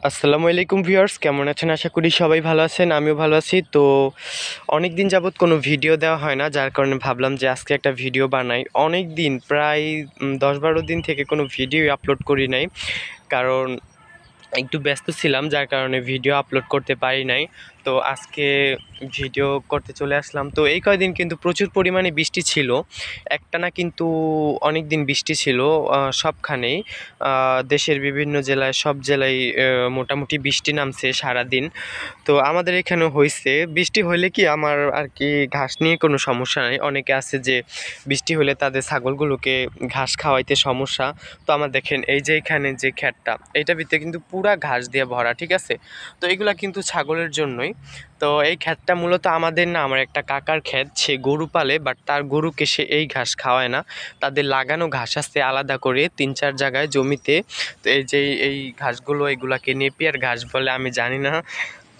আসসালামু আলাইকুম ভিউয়ার্স, কেমন আছেন? আশা করি সবাই ভালো আছেন, আমিও ভালো আছি। তো অনেক দিন যাবৎ কোনো ভিডিও দেওয়া হয় না, যার কারণে ভাবলাম যে আজকে একটা ভিডিও বানাই। অনেক দিন, প্রায় 10-12 দিন থেকে কোনো ভিডিও আপলোড করি নাই, কারণ একটু ব্যস্ত ছিলাম, যার কারণে ভিডিও আপলোড করতে পারি নাই। তো আজকে ভিডিও করতে চলে আসলাম। তো এই কয়দিন কিন্তু প্রচুর পরিমাণে বৃষ্টি ছিল, একটানা কিন্তু অনেক দিন বৃষ্টি ছিল সবখানেই। দেশের বিভিন্ন জেলায়, সব জেলায় মোটামুটি বৃষ্টি নামছে সারাদিন। তো আমাদের এখানেও হয়েছে। বৃষ্টি হলে কি আমার আর কি ঘাস নিয়ে কোনো সমস্যা নেই। অনেকে আছে যে বৃষ্টি হলে তাদের ছাগলগুলোকে ঘাস খাওয়াইতে সমস্যা। তো আমার দেখেন, এই যে এখানে যে খ্যাটটা, এইটা ভিতরে কিন্তু পুরা ঘাস দিয়ে ভরা, ঠিক আছে? তো এগুলা কিন্তু ছাগলের জন্যই। তো এই খ্যাতটা মূলত আমাদের না, আমার একটা কাকার খ্যাত, সে গরু পালে, বাট তার গরুকে সে এই ঘাস খাওয়ায় না। তাদের লাগানো ঘাস আছে আলাদা করে 3-4 জায়গায় জমিতে। তো এই যে এই ঘাসগুলো, এগুলাকে নেপিয়ার ঘাস বলে, আমি জানি না।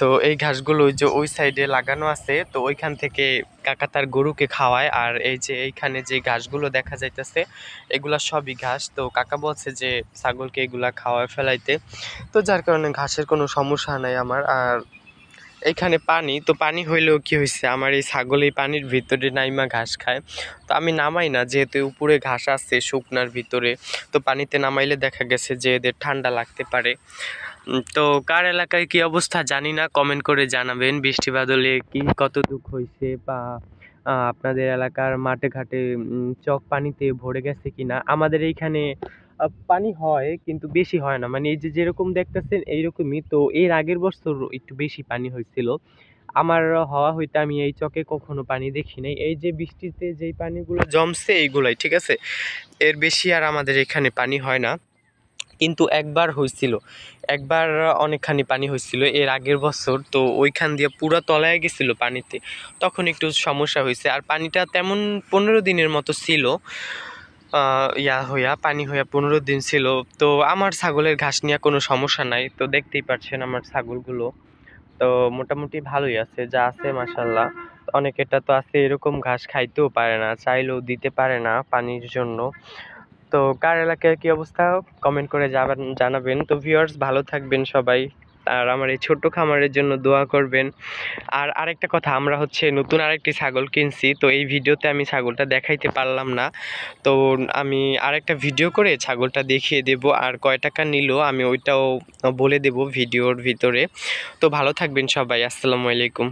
তো এই ঘাসগুলো ওই যে ওই সাইডে লাগানো আছে, তো ওইখান থেকে কাকা তার গরুকে খাওয়ায়। আর এই যে এইখানে যে ঘাসগুলো দেখা যাইতেছে, এগুলা সবই ঘাস। তো কাকা বলছে যে ছাগলকে এগুলা খাওয়ায় ফেলাইতে, তো যার কারণে ঘাসের কোনো সমস্যা নাই আমার। আর এইখানে পানি, তো পানি হইলেও কি হয়েছে, আমার এই ছাগল এই পানির ভিতরে নাইমা ঘাস খায়। তো আমি নামাই না, যেহেতু উপরে ঘাস আছে শুকনার ভিতরে। তো পানিতে নামাইলে দেখা গেছে যে এদের ঠান্ডা লাগতে পারে। তো কার এলাকায় কি অবস্থা জানি না, কমেন্ট করে জানাবেন। বৃষ্টি বাদলে কি কত দুঃখ হয়েছে, বা আপনাদের এলাকার মাঠে ঘাটে চক পানিতে ভরে গেছে কিনা। আমাদের এইখানে পানি হয়, কিন্তু বেশি হয় না, মানে এই যে যেরকম দেখতেছেন এইরকমই। তো এর আগের বছর একটু বেশি পানি হয়েছিল আমার হওয়া হইতে, আমি এই চকে কখনো পানি দেখি নাই। এই যে বৃষ্টিতে যেই পানিগুলো জমছে এইগুলাই, ঠিক আছে? এর বেশি আর আমাদের এখানে পানি হয় না। কিন্তু একবার হয়েছিল, একবার অনেকখানি পানি হয়েছিল এর আগের বছর। তো ওইখান দিয়ে পুরো তলায় গেছিল পানিতে, তখন একটু সমস্যা হয়েছে। আর পানিটা তেমন 15 দিনের মতো ছিল, পানি হইয়া 15 দিন ছিল। তো আমার ছাগলের ঘাস নিয়ে কোনো সমস্যা নাই। তো দেখতেই পাচ্ছেন আমার ছাগলগুলো তো মোটামুটি ভালোই আছে, যা আছে মাশাল্লাহ। অনেকেটা তো আছে এরকম ঘাস খাইতেও পারে না, চাইলেও দিতে পারে না পানির জন্য। তো কার এলাকায় কি অবস্থা, কমেন্ট করে জানাবেন। তো ভিউয়ার্স, ভালো থাকবেন সবাই, আর আমার এই ছোট্ট খামারের জন্য দোয়া করবেন। আর আরেকটা কথা, আমরা হচ্ছে নতুন আরেকটি ছাগল কিনছি। তো এই ভিডিওতে আমি ছাগলটা দেখাইতে পারলাম না, তো আমি আরেকটা ভিডিও করে ছাগলটা দেখিয়ে দেব। আর কয় টাকা নিল আমি ওইটাও বলে দেব ভিডিওর ভিতরে। তো ভালো থাকবেন সবাই, আসসালামু আলাইকুম।